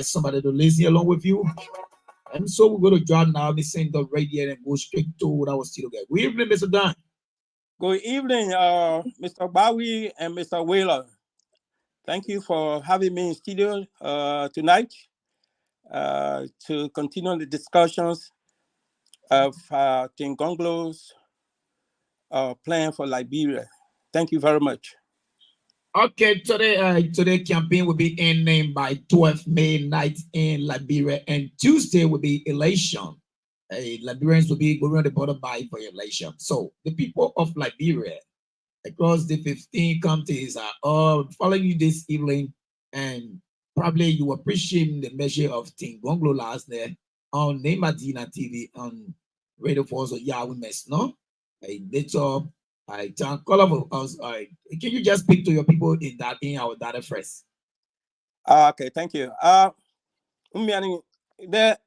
somebody to listen along with you. And so we're going to drop now, listen the radio and go straight to what I was still get. Good evening, Mr. Don. Good evening, Mr. Bowie and Mr. Wheeler. Thank you for having me in studio tonight to continue the discussions of Gongloe's plan for Liberia. Thank you very much. Okay, today campaign will be ending by 12th May night in Liberia, and Tuesday will be election. Liberians will be going on the border by for election. So the people of Liberia across the 15 counties are all following you this evening, and probably you appreciate the measure of Team Gongloe last night on Nemadina TV on Radio Force or Yahweh Mess, no? Later, I thank all of us. Can you just speak to your people in our data first? Okay, thank you. The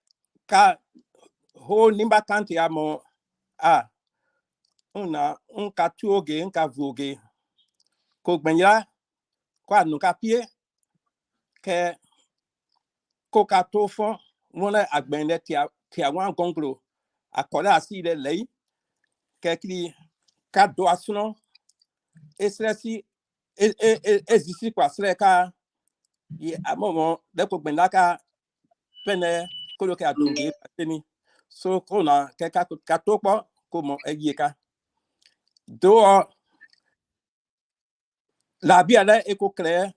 whole Nimba County amo una unka tuoge unka vuge ko gbenya kwa nuka pie ke ko ka to fon wona agbende tia wan Gongloe akola asi le lei ke kri ka do asuno esresi ezisi kwa sreka ye amomo de ko gbenda ka pene ko lo ke adunge pateni so ko na ke ka to po ko mo eyeka do la bia la eko clear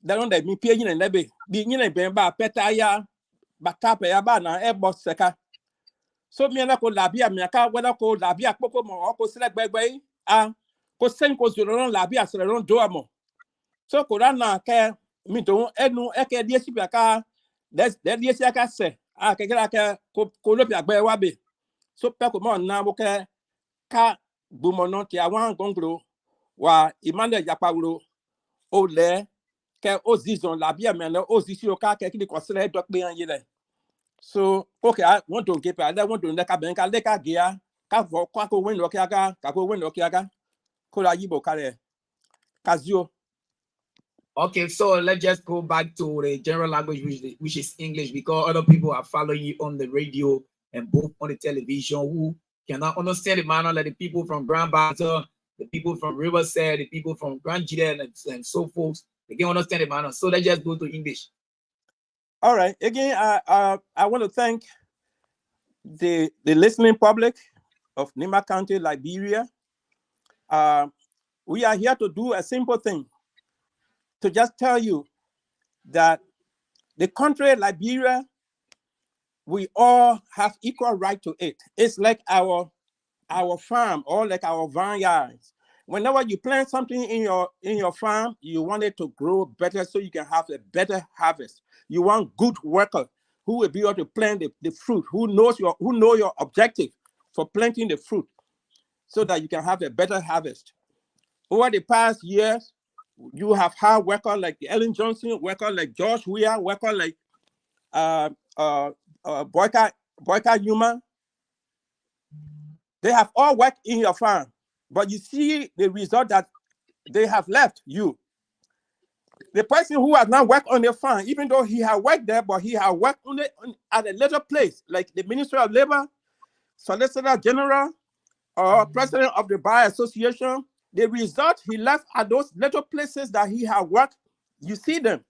dalon de mi pie nyine lebe bi nyine ben ba peta ya ba kape ya ba na e bo seka so mi na ko la bia mi aka weda ko la bia popo mo ko sele gbegbe ko sen ko zoro la bia sele ron do amo so ko na ke mi don enu e ke die si bia ka des de die si aka se ke kira ke ko lo bia gbe wa be so pe ko mo na mo ke ka gbomo no ti àwọn Gongloe wa imande japawuro o le ke o zizon la bia me na o zisi o ka ke kini ko sele do pe an yele so okay won don ke pa won don le ka ben ka le ka gia ka vo kwa ko wen lo ki aga ka ko wen lo ki aga ko la yibo kare kazio. Okay, so let's just go back to the general language, which is English, because other people are following you on the radio and both on the television who cannot understand the manner, like the people from Grand Bata, the people from Riverside, the people from Grand Jiden, and so forth. They can understand the manner. So let's just go to English. All right. Again, I want to thank the listening public of Nimba County, Liberia. We are here to do a simple thing, to just tell you that the country, Liberia, we all have equal right to it. It's like our farm or like our vineyards. Whenever you plant something in your farm, you want it to grow better so you can have a better harvest. You want good workers who will be able to plant the fruit, who know your objective for planting the fruit so that you can have a better harvest. Over the past years, you have had workers like Ellen Johnson, workers like George Weah, workers like Boyka Newman. They have all worked in your farm, but you see the result that they have left you. The person who has not worked on the farm, even though he had worked there, but he had worked at a little place, like the Ministry of Labor, Solicitor General, or President of the Bar Association, the result he left at those little places that he had worked, you see them.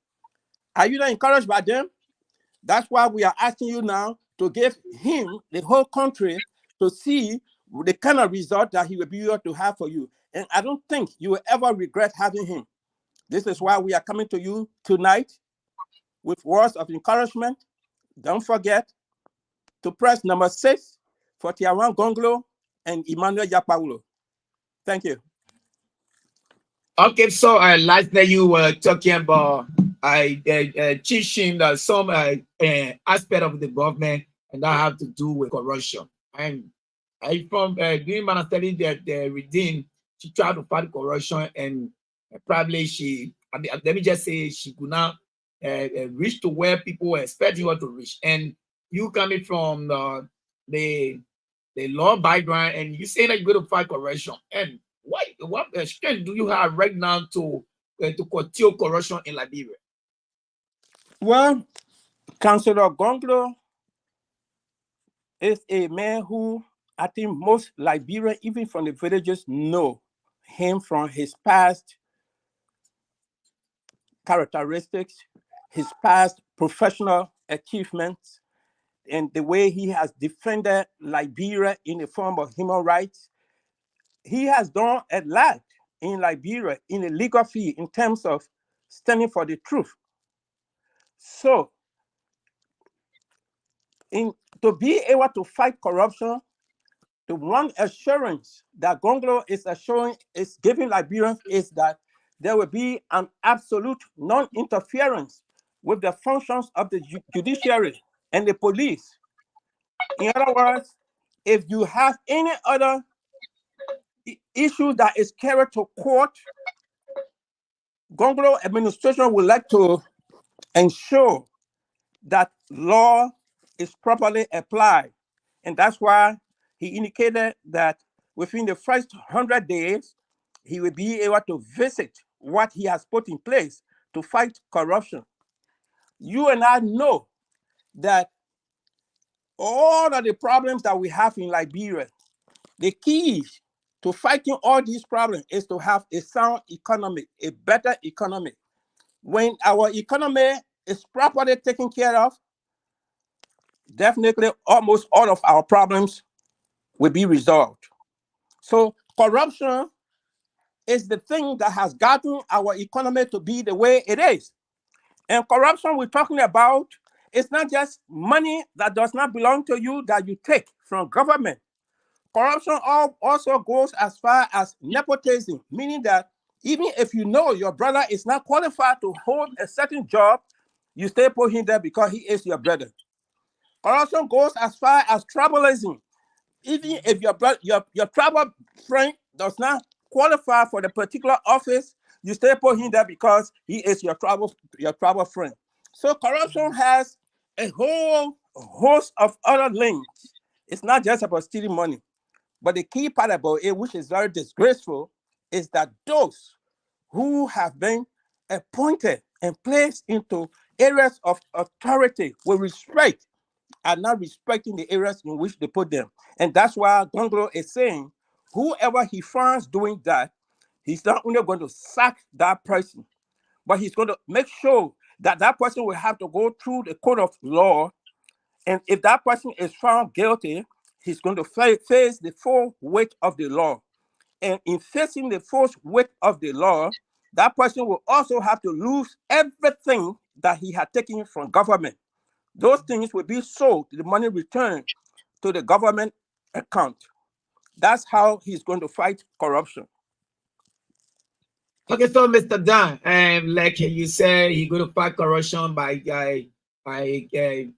Are you not encouraged by them? That's why we are asking you now to give him the whole country to see the kind of result that he will be able to have for you. And I don't think you will ever regret having him. This is why we are coming to you tonight with words of encouragement. Don't forget to press number 6 for Tiawan Gongloe and Emmanuel Yapaulo. Thank you. Okay, so last night you were talking about teaching some aspect of the government, and that have to do with corruption. And I from doing my study that Redeem, she tried to fight corruption, and probably let me just say she could not reach to where people were expecting her to reach. And you coming from the law background, and you say that you're going to fight corruption, and what strength do you have right now to curtail corruption in Liberia? Well, Councillor Gongloe is a man who I think most Liberians, even from the villages, know him from his past characteristics, his past professional achievements, and the way he has defended Liberia in the form of human rights. He has done a lot in Liberia in the legal field in terms of standing for the truth. So, to be able to fight corruption, the one assurance that Gongloe is assuring, is giving Liberians, is that there will be an absolute non-interference with the functions of the judiciary and the police. In other words, if you have any other issue that is carried to court, Gongloe administration would like to ensure that law is properly applied. And that's why he indicated that within the first 100 days, he will be able to visit what he has put in place to fight corruption. You and I know that all of the problems that we have in Liberia, the key to fighting all these problems is to have a sound economy, a better economy. When our economy is properly taken care of, definitely almost all of our problems will be resolved. So corruption is the thing that has gotten our economy to be the way it is. And corruption we're talking about is not just money that does not belong to you that you take from government. Corruption also goes as far as nepotism, meaning that even if you know your brother is not qualified to hold a certain job, you still put him there because he is your brother. Corruption goes as far as tribalism. Even if your tribal friend does not qualify for the particular office, you still put him there because he is your tribal friend. So corruption has a whole host of other links. It's not just about stealing money. But the key part about it, which is very disgraceful, is that those who have been appointed and placed into areas of authority with respect are not respecting the areas in which they put them. And that's why Gongloe is saying whoever he finds doing that, he's not only going to sack that person, but he's going to make sure that that person will have to go through the court of law. And if that person is found guilty, he's going to face the full weight of the law. And in facing the full weight of the law, that person will also have to lose everything that he had taken from government. Those things will be sold, the money returned to the government account. That's how he's going to fight corruption. Okay, so Mr. Dan, like you said, you're going to fight corruption by carrying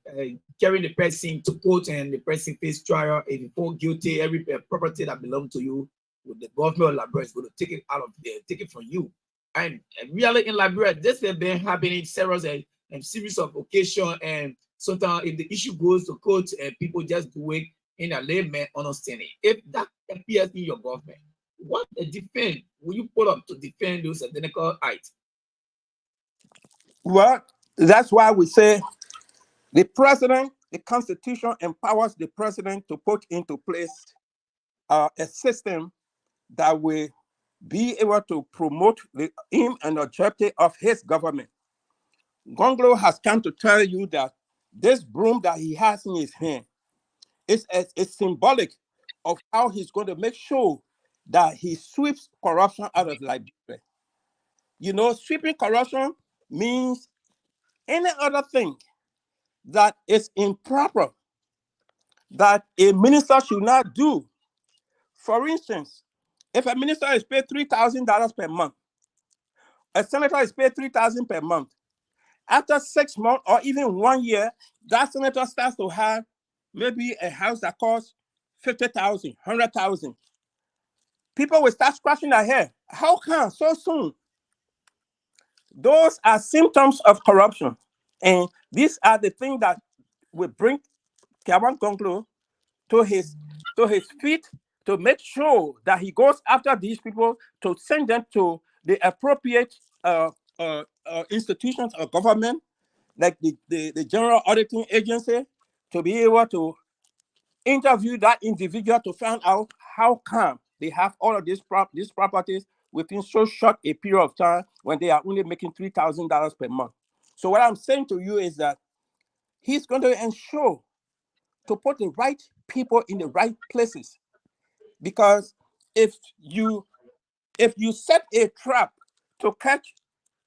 the person to court and the person face trial. If you fall guilty, every property that belongs to you, with the government of Liberia is going to take it out of there, take it from you. And really in Liberia, this has been happening several and series of occasions. And sometimes if the issue goes to court and people just do it in a layman understanding, if that appears in your government, what a defense will you put up to defend those identical acts? Well, that's why we say the president, the Constitution empowers the president to put into place a system that will be able to promote the aim and objective of his government. Gongloe has come to tell you that this broom that he has in his hand is symbolic of how he's going to make sure that he sweeps corruption out of Liberia. You know, sweeping corruption means any other thing that is improper that a minister should not do. For instance, if a minister is paid $3,000 per month, a senator is paid $3,000 per month. After 6 months or even 1 year, that senator starts to have maybe a house that costs 50,000, 100,000. People will start scratching their head. How come so soon? Those are symptoms of corruption. And these are the things that will bring Kiawan Gongloe to his feet to make sure that he goes after these people to send them to the appropriate institutions of government like the General Auditing Agency, to be able to interview that individual to find out how come they have all of these properties within so short a period of time when they are only making $3,000 per month. So what I'm saying to you is that he's going to ensure to put the right people in the right places. Because if you set a trap to catch,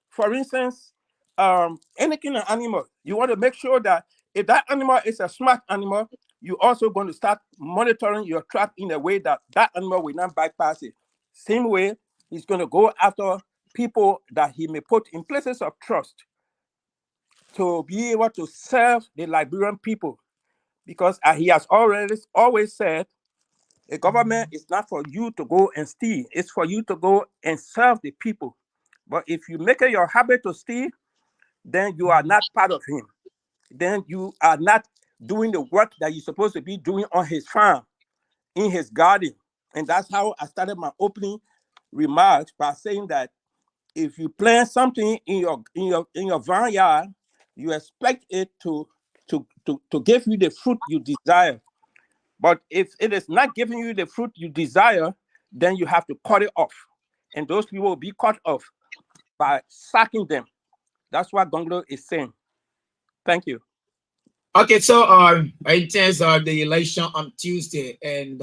for instance, any kind of animal, you want to make sure that if that animal is a smart animal, you're also going to start monitoring your trap in a way that that animal will not bypass it. Same way, he's going to go after people that he may put in places of trust to be able to serve the Liberian people. Because he has always said, a government is not for you to go and steal. It's for you to go and serve the people. But if you make it your habit to steal, then you are not part of him. Then you are not doing the work that you're supposed to be doing on his farm, in his garden. And that's how I started my opening remarks, by saying that if you plant something in your vineyard, you expect it to give you the fruit you desire. But if it is not giving you the fruit you desire, then you have to cut it off. And those people will be cut off by sacking them. That's what Gongloe is saying. Thank you. Okay, so in terms of the election on Tuesday, and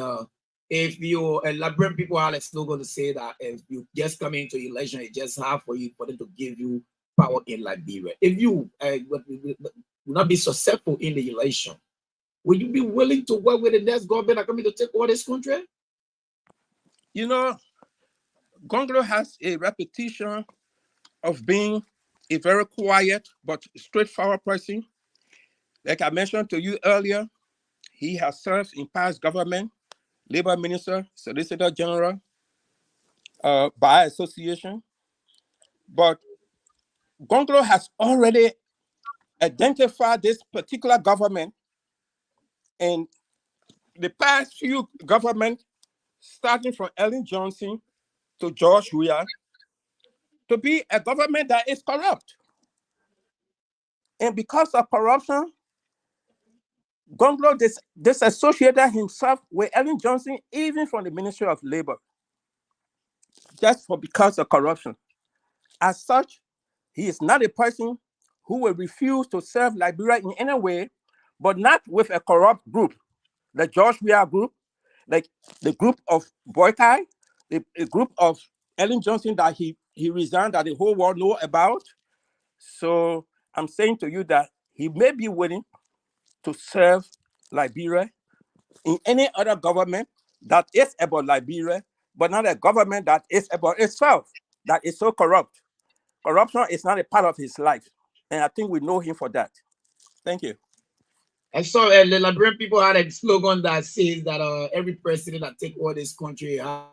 if you elaborate, people are still going to say that if you just come into election, it's just hard for them to give you power in Liberia. If you will not be successful in the election, will you be willing to work with the next government that coming to take over this country? You know, Gongloe has a reputation of being a very quiet but straightforward person. Like I mentioned to you earlier, he has served in past government, labor minister, solicitor general, by association. But Gongloe has already identified this particular government and the past few governments, starting from Ellen Johnson to George Weah, to be a government that is corrupt. And because of corruption, Gongloe disassociated himself with Ellen Johnson, even from the Ministry of Labor, just because of corruption. As such, he is not a person who will refuse to serve Liberia in any way, but not with a corrupt group, the George Weah group, like the group of Boykai, the group of Ellen Johnson that he resigned, that the whole world know about. So I'm saying to you that he may be willing to serve Liberia in any other government that is about Liberia, but not a government that is about itself, that is so corrupt. Corruption is not a part of his life. And I think we know him for that. Thank you. I saw the Liberian people had a slogan that says that every president that take over this country had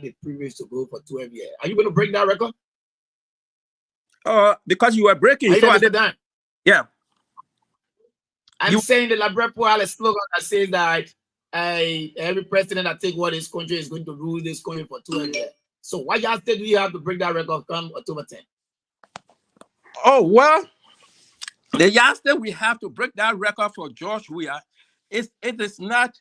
the privilege to go for 12 years. Are you going to break that record? Because you were breaking. So I did that. Yeah. I'm saying the Liberian people had a slogan that says that every president that take over this country is going to rule this country for 12 years. So why y'all do you have to break that record come October 10? Oh, well, the yesterday we have to break that record for George Weah. It is not,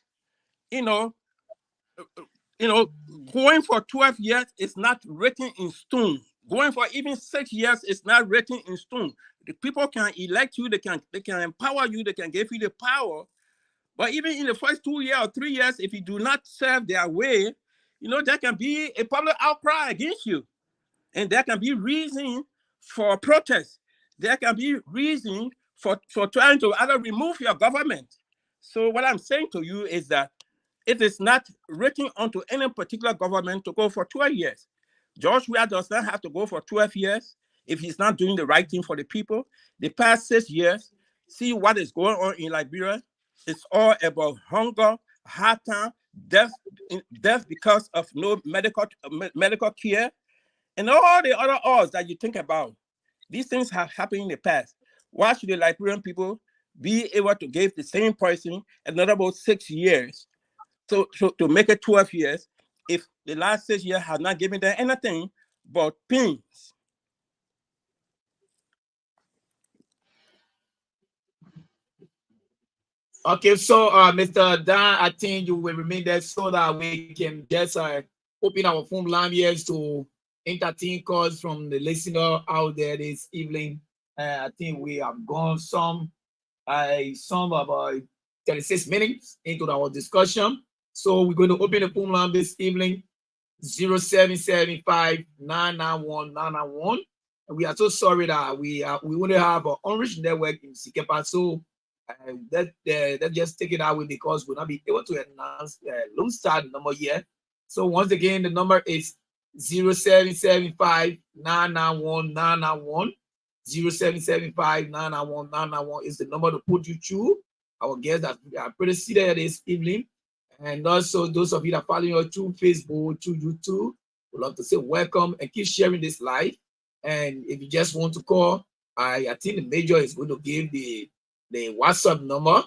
going for 12 years is not written in stone. Going for even 6 years is not written in stone. The people can elect you, they can empower you, they can give you the power. But even in the first 2 years or 3 years, if you do not serve their way, there can be a public outcry against you. And there can be reason for protest. There can be reason for trying to either remove your government. So what I'm saying to you is that it is not written onto any particular government to go for 12 years. George Weah does not have to go for 12 years if he's not doing the right thing for the people. The past 6 years, see what is going on in Liberia. It's all about hunger, hard time, death because of no medical care, and all the other odds that you think about. These things have happened in the past. Why should the Liberian people be able to give the same person another about 6 years to make it 12 years if the last 6 years have not given them anything but pains? Okay, so Mr. Dan, I think you will remain there so that we can just open our phone line here to entertain calls from the listener out there this evening. I think we have gone some about 36 minutes into our discussion. So we're going to open the phone line this evening 0775 991 991. And we are so sorry that we only have an unreached network in Sikepa. So that just take it away because we'll not be able to announce loan start number yet. So once again, the number is 0775 991 991. 0775 991 991 is the number to put you through our guests that are pretty seated this evening. And also those of you that follow us through Facebook, through YouTube, we'd love to say welcome and keep sharing this live. And if you just want to call, I think the major is going to give the WhatsApp number.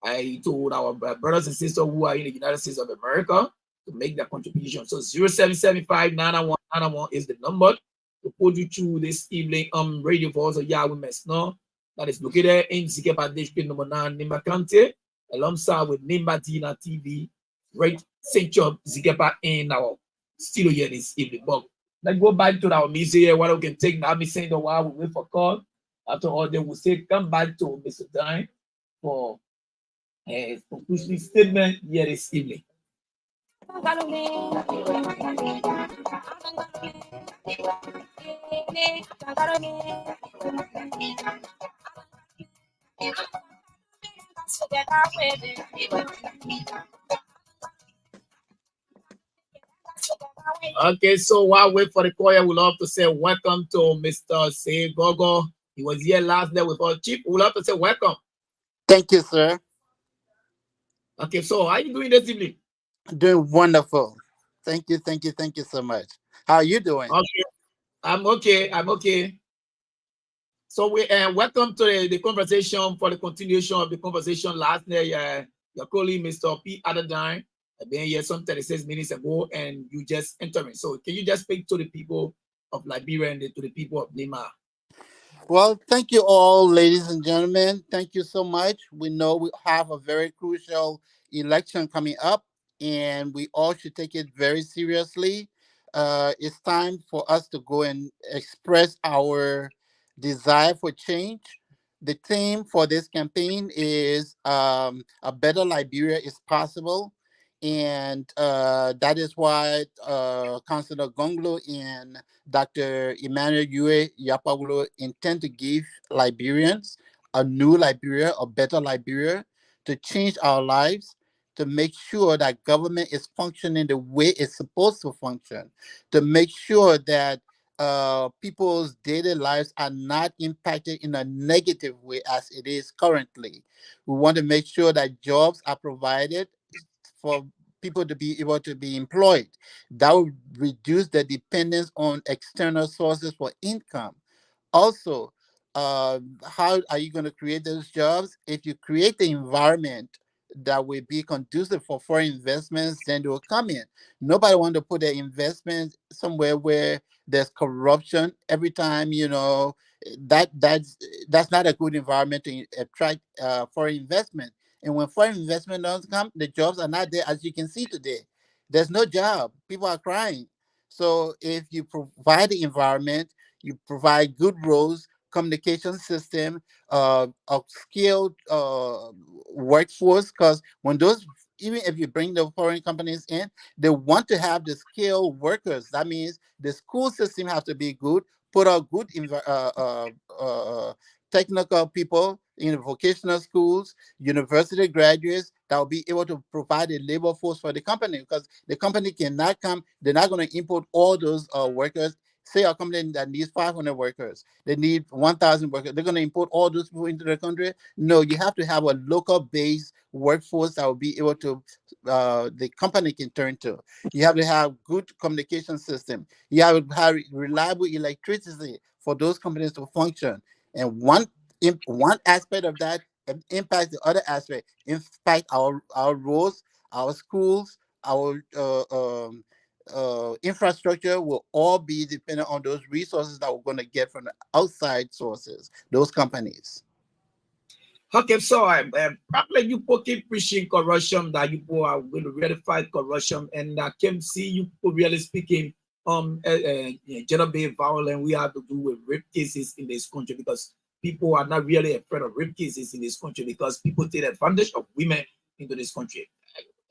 I told our brothers and sisters who are in the United States of America to make their contribution. So 0775 991 991 is the number to put you through this evening radio for us. Yeah, we must know that is located in Zikepa District number 9, Nimba County, alongside with Nimba Dina TV, right Central Zikepa in our studio here this evening. But let's go back to our music here. What we can take now, be saying the while we wait for call. After all, they will say, come back to Mr. Dine for a conclusive statement here this evening. Okay, so while we wait for the choir, we'd love to say welcome to Mr. Say Gogo. He was here last day with our chief. We'd love to say welcome. Thank you, sir. Okay, so how are you doing this evening? Doing wonderful. Thank you so much. How are you doing? Okay, I'm okay. I'm okay. So we welcome to the conversation for the continuation of the conversation last night. Your colleague, Mr. P. Adadine, been here some 36 minutes ago, and you just entering. So can you just speak to the people of Liberia and to the people of Lima? Well, thank you all, ladies and gentlemen. Thank you so much. We know we have a very crucial election coming up, and we all should take it very seriously. It's time for us to go and express our desire for change. The theme for this campaign is a better Liberia is possible. And that is why Councillor Gongloe and Dr. Emmanuel Yue Yapawulo intend to give Liberians a new Liberia, a better Liberia, to change our lives, to make sure that government is functioning the way it's supposed to function, to make sure that people's daily lives are not impacted in a negative way as it is currently. We want to make sure that jobs are provided for people to be able to be employed. That will reduce the dependence on external sources for income. Also, how are you going to create those jobs? If you create the environment that will be conducive for foreign investments, then they will come in. Nobody want to put their investment somewhere where there's corruption every time. That's not a good environment to attract foreign investment. And when foreign investment doesn't come, the jobs are not there, as you can see today. There's no job. People are crying. So if you provide the environment, you provide good roads, communication system, a skilled workforce. Because when those, even if you bring the foreign companies in, they want to have the skilled workers. That means the school system has to be good. Put out good technical people in vocational schools, university graduates that will be able to provide a labor force for the company, because the company cannot come, they're not going to import all those workers. Say a company that needs 500 workers, they need 1,000 workers. They're going to import all those people into the country. No, you have to have a local based workforce that will be able to, the company can turn to. You have to have good communication system. You have to have reliable electricity for those companies to function. And one aspect of that impacts the other aspect. Impact our roads, our schools, our infrastructure will all be dependent on those resources that we're going to get from the outside sources, those companies. Okay, so probably you people keep pushing corruption that you people are going to really fight corruption, and I can see you people really speaking gender-based violence. We have to do with rape cases in this country because people are not really afraid of rape cases in this country because people take advantage of women into this country.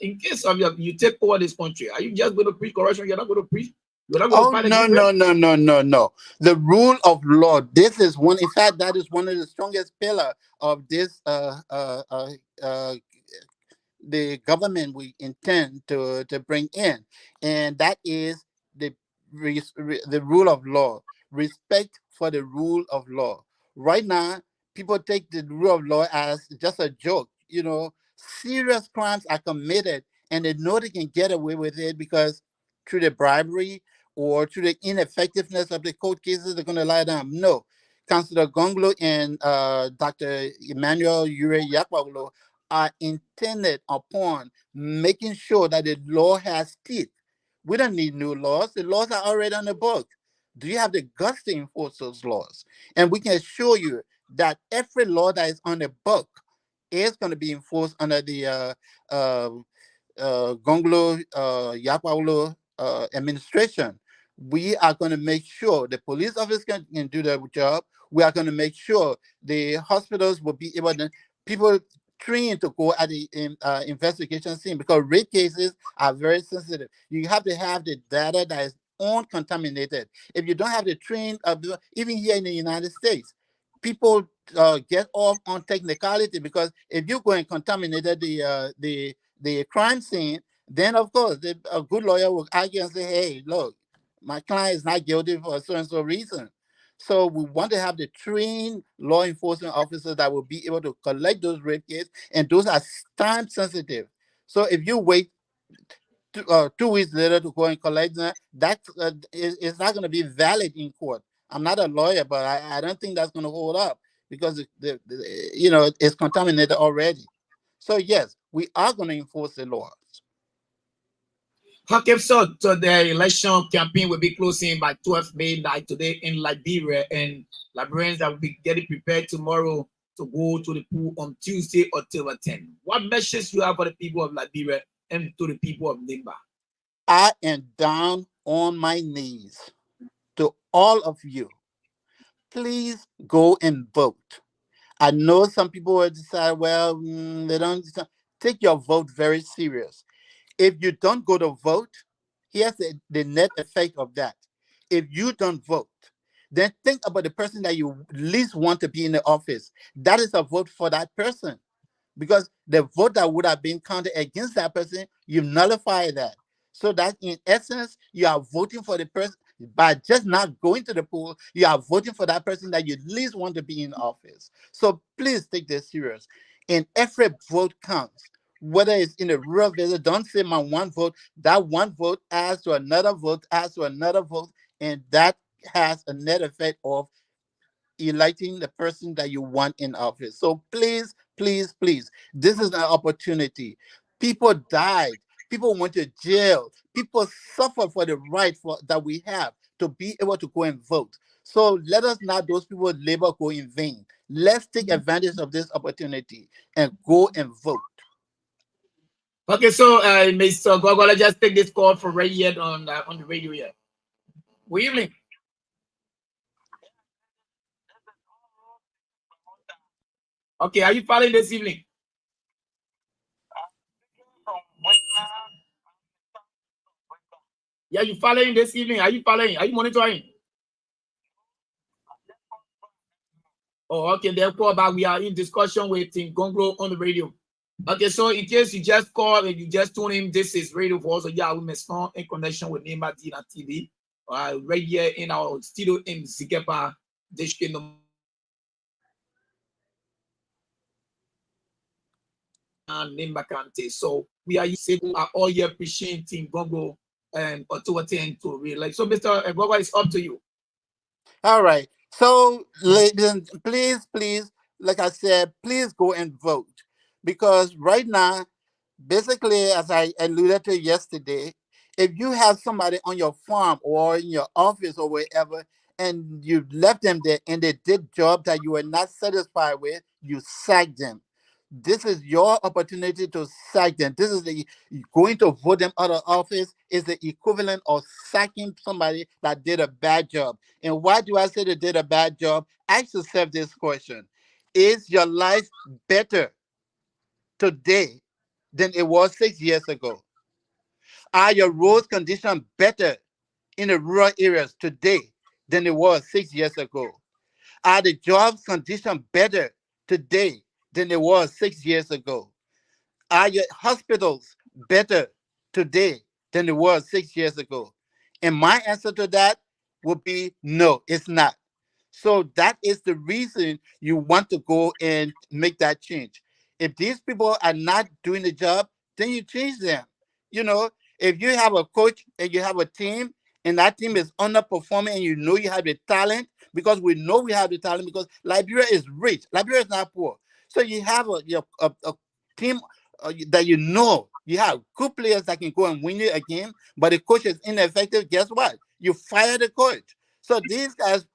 In case of you take over this country, are you just going to preach corruption? You're not going to preach. You're not going to Oh, fight no, against rape. no, no, no, no, no. The rule of law. This is one. In fact, that is one of the strongest pillar of this uh, the government we intend to bring in, and that is the the rule of law, respect for the rule of law. Right now, people take the rule of law as just a joke. Serious crimes are committed, and they know they can get away with it because through the bribery or through the ineffectiveness of the court cases, they're going to lie down. No. Councillor Gongloe and Dr. Emmanuel Ure Yakwaulo are intended upon making sure that the law has teeth. We don't need new laws. The laws are already on the book. Do you have the guts to enforce those laws? And we can assure you that every law that is on the book is going to be enforced under the uh, Gongloe Yapaulo administration. We are going to make sure the police officers can do their job. We are going to make sure the hospitals will be able to people trained to go at the investigation scene because rape cases are very sensitive. You have to have the data that is uncontaminated. If you don't have the trained, even here in the United States, people get off on technicality because if you go and contaminated the crime scene, then of course a good lawyer will argue and say, "Hey, look, my client is not guilty for so and so reason." So we want to have the trained law enforcement officers that will be able to collect those rape cases, and those are time sensitive. So if you wait 2 weeks later to go and collect them, that is not going to be valid in court. I'm not a lawyer, but I don't think that's going to hold up because it's contaminated already. So yes, we are going to enforce the laws. Okay, so the election campaign will be closing by 12th May night today in Liberia, and Liberians that will be getting prepared tomorrow to go to the pool on Tuesday, October 10th. What message you have for the people of Liberia and to the people of Nimba? I am down on my knees to all of you. Please go and vote. I know some people will decide, well, they don't take your vote very serious. If you don't go to vote, here's the net effect of that. If you don't vote, then think about the person that you least want to be in the office. That is a vote for that person because the vote that would have been counted against that person, you nullify that. So that in essence, you are voting for the person by just not going to the poll. You are voting for that person that you least want to be in office. So please take this serious. And every vote counts. Whether it's in a rural visit, don't say my one vote. That one vote adds to another vote, adds to another vote, and that has a net effect of electing the person that you want in office. So please, please, please, this is an opportunity. People died. People went to jail. People suffer for the right that we have to be able to go and vote. So let us not those people labor go in vain. Let's take advantage of this opportunity and go and vote. Okay, so Mr. Gogo, let's just take this call for right here on the radio here. Good evening. Okay, are you following this evening? Yeah, you following this evening? Are you following? Are you monitoring? Oh, okay. Therefore, but we are in discussion with Team Gongloe on the radio. Okay, so in case you just call and you just tune in, this is Radio for also yeah, we must phone in connection with Nimba Dina TV. Right here in our studio in Zikepa, District and Nimba County. So we are all here appreciating Gongloe and authority to realize. So Mr. Gogo, it's up to you. All right. So, ladies, please, please, like I said, please go and vote because right now, basically, as I alluded to yesterday, if you have somebody on your farm or in your office or wherever, and you left them there and they did job that you were not satisfied with, you sacked them. This is your opportunity to sack them. This is the going to vote them out of office is the equivalent of sacking somebody that did a bad job. And why do I say they did a bad job? Ask yourself this question. Is your life better today than it was 6 years ago? Are your roads conditions better in the rural areas today than it was 6 years ago? Are the jobs conditions better today than it was 6 years ago? Are your hospitals better today than it was 6 years ago? And my answer to that would be no, it's not. So that is the reason you want to go and make that change. If these people are not doing the job, then you change them. You know, if you have a coach and you have a team and that team is underperforming and you know you have the talent, because we know we have the talent because Liberia is rich. Liberia is not poor. So you have a team that you know you have good players that can go and win you a game, but the coach is ineffective. Guess what? You fire the coach. So these guys,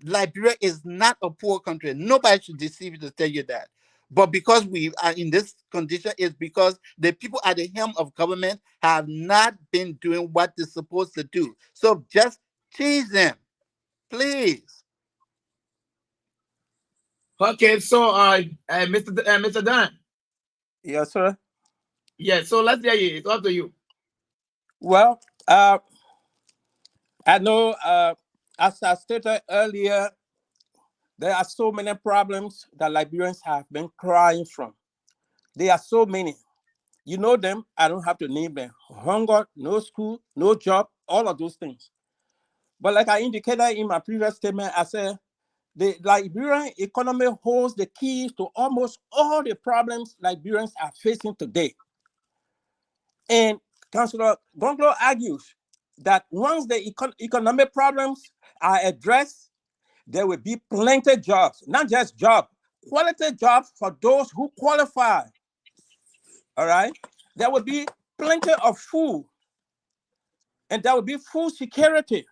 Liberia is not a poor country. Nobody should deceive you to tell you that. But because we are in this condition, is because the people at the helm of government have not been doing what they're supposed to do. So just change them, please. Okay, so Mr. Dan. Yes, sir. Yeah, so let's hear you. It's up to you. Well, I know, as I stated earlier, there are so many problems that Liberians have been crying from. There are so many. You know them. I don't have to name them. Hunger, no school, no job, all of those things. But like I indicated in my previous statement, I said the Liberian economy holds the keys to almost all the problems Liberians are facing today. And Councillor Gongloe argues that once the economic problems are addressed, there will be plenty of jobs, not just jobs, quality jobs for those who qualify. All right? There will be plenty of food, and there will be food security.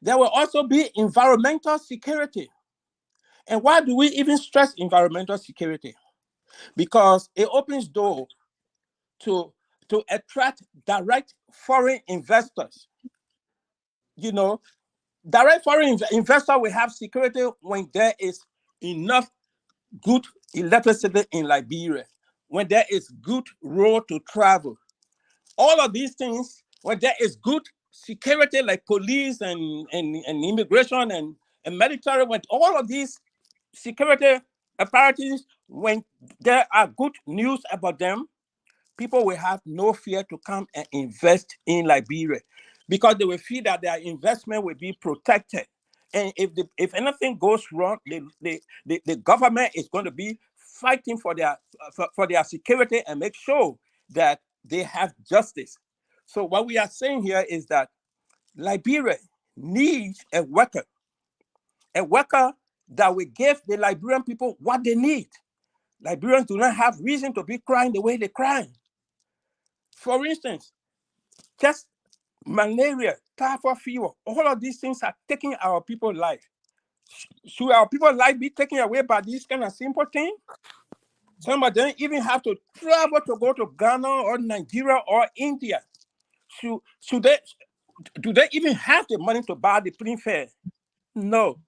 There will also be environmental security. And why do we even stress environmental security? Because it opens door to, to attract direct foreign investors. You know, direct foreign investor will have security when there is enough good electricity in Liberia, when there is good road to travel. All of these things, when there is good security like police and immigration and military, when all of these security apparatus, when there are good news about them, people will have no fear to come and invest in Liberia because they will feel that their investment will be protected. And if anything goes wrong, the government is going to be fighting for their security and make sure that they have justice. So what we are saying here is that Liberia needs a worker that will give the Liberian people what they need. Liberians do not have reason to be crying the way they cry. For instance, just malaria, typhoid fever, all of these things are taking our people's life. Should our people's life be taken away by these kind of simple things? Some of them even have to travel to go to Ghana or Nigeria or India. Should they, do they even have the money to buy the plane fare? No.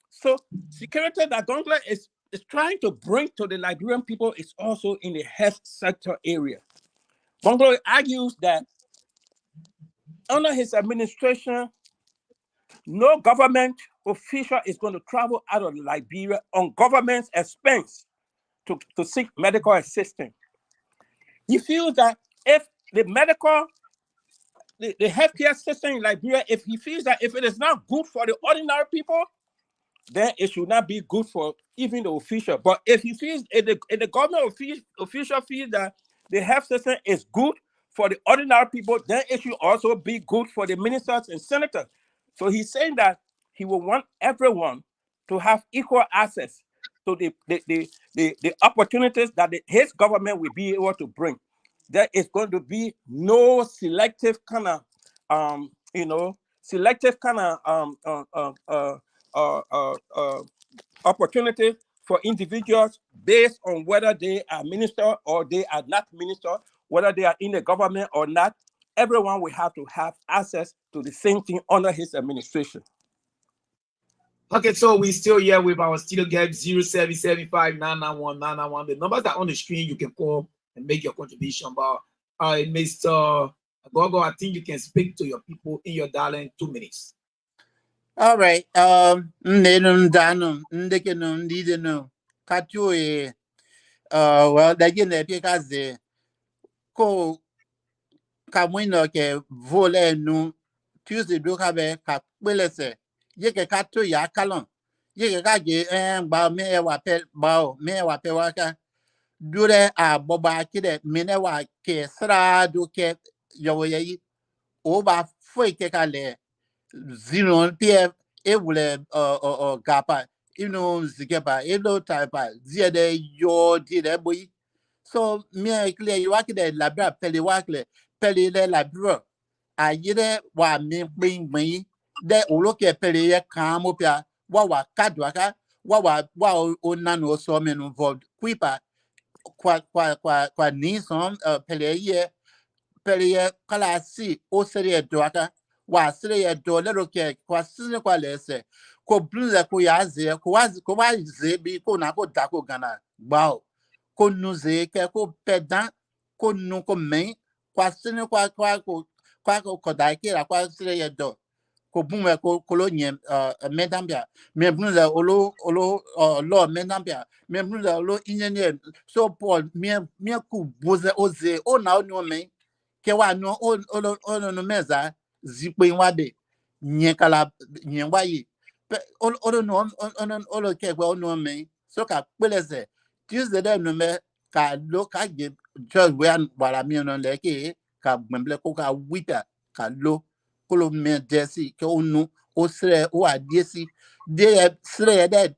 So security that Gongloe is trying to bring to the Liberian people is also in the health sector area. Gongloe argues that under his administration, no government official is going to travel out of Liberia on government's expense to seek medical assistance. He feels that if the healthcare system in Liberia, if he feels that if it is not good for the ordinary people, then it should not be good for even the official. But if he feels, if the government official feels that the health system is good for the ordinary people, then it should also be good for the ministers and senators. So he's saying that he will want everyone to have equal access to the opportunities that his government will be able to bring. There is going to be no selective kind of, selective kind of opportunity for individuals based on whether they are minister or they are not minister, whether they are in the government or not. Everyone will have to have access to the same thing under his administration. Okay, so we still here with our studio guest 0775-991-991. The numbers are on the screen. You can call and make your contribution. But Mr. Gogo, I think you can speak to your people in your dialect in 2 minutes. All right. Nenum danum, ndekenum, didenum, katue. Well, again, the pikaze ko kamwino ke vole nu Tuesday do kabe ka pelese. Ye ke kato ya kalon. Ye ke kaje ba me wa pe ba me wa pe waka. Dure a boba kide mene wa ke sra do ke yoye o ba foi ke kale zero pf e wule gapa ino zikepa elo taipa ziede yo dire boy so me clear you work the labra pele wakle pele le labra a yire wa mi pin gbin de oloke pele ye kan mo pia wa kadwaka wa o nanu so me no involved kwipa kwa ni som pele ye kala si o sere doaka wa sere ye do le roke kwa sine kwa lese ko bluze ko ya ze ko wa ze bi ko na ko da ko gana gbao ko nu ze ke ko pedan ko nu ko men kwa sine kwa ko da ke la kwa sere ye do ko bume ko lo nyem medambia me bluze olo lo medambia me bluze olo inyenye so Paul me ku boze oze o na o no men ke wa no no meza zikpe wade nyekala nyewayi no ke gwa no me so ka peleze Tuesday dem no me ka lo ka ge just we an wala mi no le ke ka gbemble ko ka wita ka lo ko lo me desi ke onu o sre o adiesi de sre de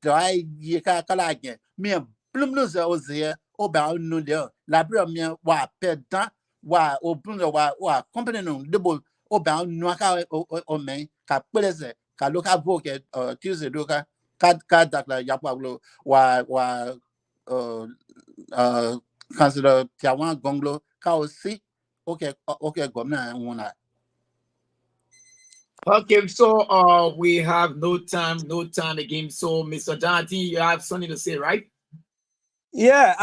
dai ye ka kala ge mi plumlu ze o ze o ba nu de la bro mi wa pedan wa open wa company no double o ba nu aka o men ka peleze ka local vote Tuesday do ka dakla yapwa wa consider Tiawan Gongloe ka o si okay governor wona. Okay, so we have no time again. So Mr. Jonathan, you have something to say, right? Yeah.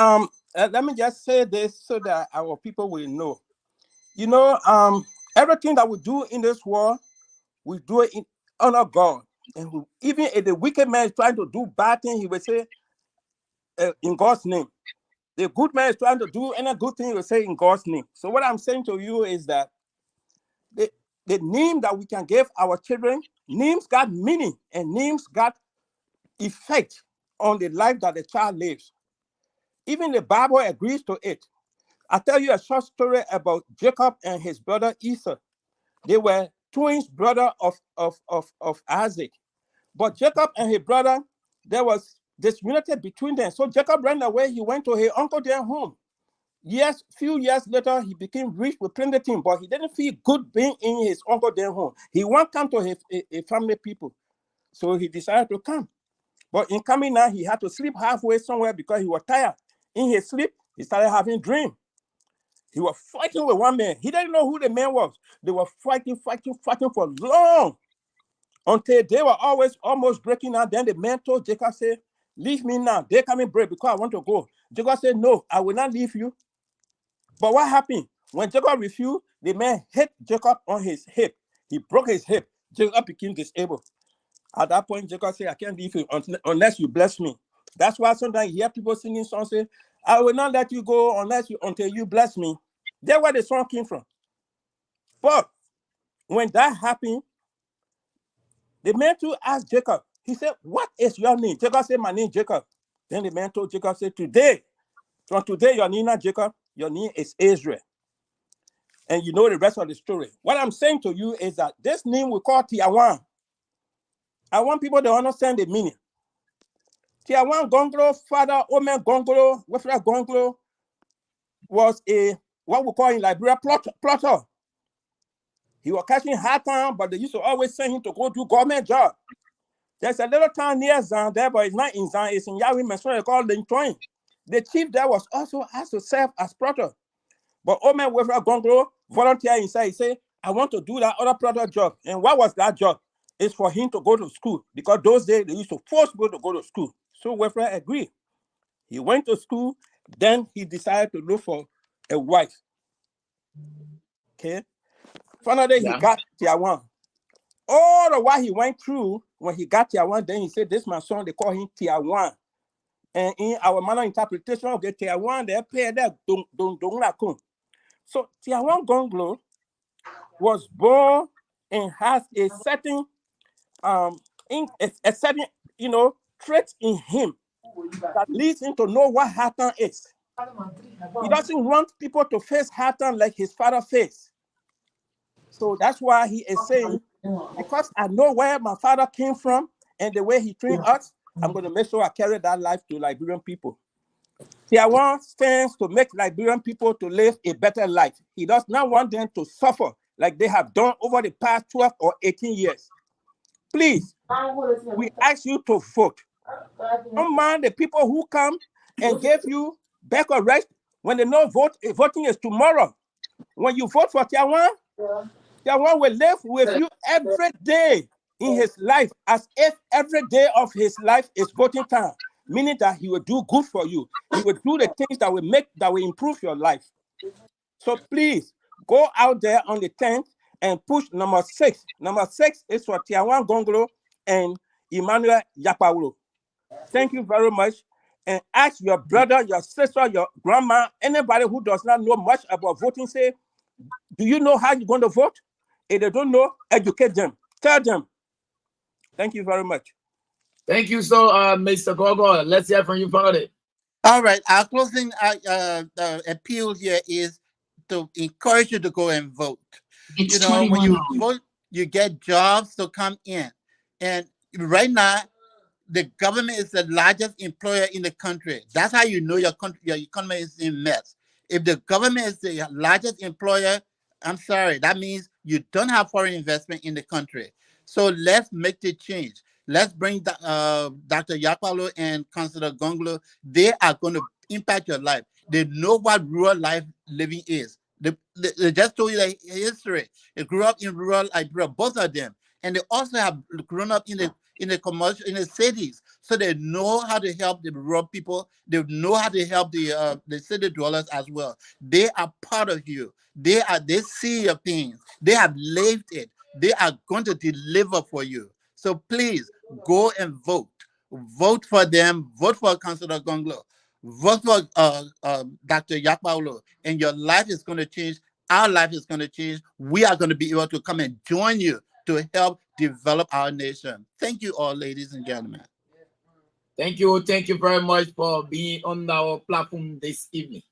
Let me just say this so that our people will know. You know, everything that we do in this world, we do it in honor God. And even if the wicked man is trying to do bad thing, he will say in God's name. The good man is trying to do any good thing, he will say in God's name. So what I'm saying to you is that the name that we can give our children, names got meaning and names got effect on the life that the child lives. Even the Bible agrees to it. I'll tell you a short story about Jacob and his brother Esau. They were twins, brother of Isaac. But Jacob and his brother, there was disunity between them. So Jacob ran away. He went to his uncle their home. Few years later, he became rich with plenty of things, but he didn't feel good being in his uncle their home. He wanted to come to his family people. So he decided to come. But in coming now, he had to sleep halfway somewhere because he was tired. In his sleep, he started having dreams. He was fighting with one man. He didn't know who the man was. They were fighting for long until they were always almost breaking out. Then the man told Jacob, say, leave me now. They come and break because I want to go. Jacob said, no, I will not leave you. But what happened? When Jacob refused, the man hit Jacob on his hip. He broke his hip. Jacob became disabled. At that point, Jacob said, I can't leave you unless you bless me. That's why sometimes you hear people singing songs, say, I will not let you go until you bless me. That's where the song came from. But when that happened, the man too asked Jacob, he said, what is your name? Jacob said, my name is Jacob. Then the man told Jacob, said, from today, your name is not Jacob, your name is Israel. And you know the rest of the story. What I'm saying to you is that this name we call Tiawan. I want people to understand the meaning. Tiawan Gongloe, father Omen Gongloe, Wefra Gongloe, was what we call in Liberia plotter. He was catching hard time, but they used to always send him to go do government job. There's a little town near Zan there, but it's not in Zan, it's in Yahweh, Mesra, called Lintoin. The chief there was also asked to serve as proto. But old man Weaver Gongloe volunteered inside. He said, I want to do that other proto job. And what was that job? It's for him to go to school. Because those days, they used to force people to go to school. So Weaver agreed. He went to school. Then he decided to look for a wife. Okay. Finally, he got Tiawan. All the while he went through, when he got Tiawan, then he said, this my son, they call him Tiawan. And in our manner interpretation of the Tiawan, they pay that don't lakun. So Tiawan Gongloe was born and has a certain certain trait in him that leads him to know what Hatan is. He doesn't want people to face Hatan like his father faced. So that's why he is saying, because I know where my father came from and the way he trained us, I'm going to make sure I carry that life to Liberian people. Tiawan stands to make Liberian people to live a better life. He does not want them to suffer like they have done over the past 12 or 18 years. Please, we ask you to vote. Don't mind the people who come and give you back or rest when they know voting is tomorrow. When you vote for Tiawan, Tiawan will live with you every day in his life as if every day of his life is voting time, meaning that he will do good for you. He will do the things that will improve your life. So please go out there on the 10th and push number 6. Number 6 is for Tiawan Gongloe and Emmanuel Yapaulo. Thank you very much. And ask your brother, your sister, your grandma, anybody who does not know much about voting, say, do you know how you're going to vote? If they don't know, educate them. Tell them. Thank you very much. Thank you, so Mr. Gogo. Let's hear from you about it. All right. Our closing appeal here is to encourage you to go and vote. When you vote, you get jobs to come in. And right now, the government is the largest employer in the country. That's how you know your economy is in mess. If the government is the largest employer, I'm sorry, that means you don't have foreign investment in the country. So let's make the change. Let's bring Dr. Yapaulo and Councillor Gongloe. They are going to impact your life. They know what rural life living is. They just told you the history. They grew up in rural Liberia, both of them. And they also have grown up in the cities, so they know how to help the rural people. They know how to help the city dwellers as well. They are part of you. They see your pain. They have lived it. They are going to deliver for you. So please go and vote. Vote for them. Vote for Councillor Gongloe. Vote for Dr. Yapaulo, and your life is going to change. Our life is going to change. We are going to be able to come and join you to help develop our nation. Thank you all, ladies and gentlemen. Thank you. Thank you very much for being on our platform this evening.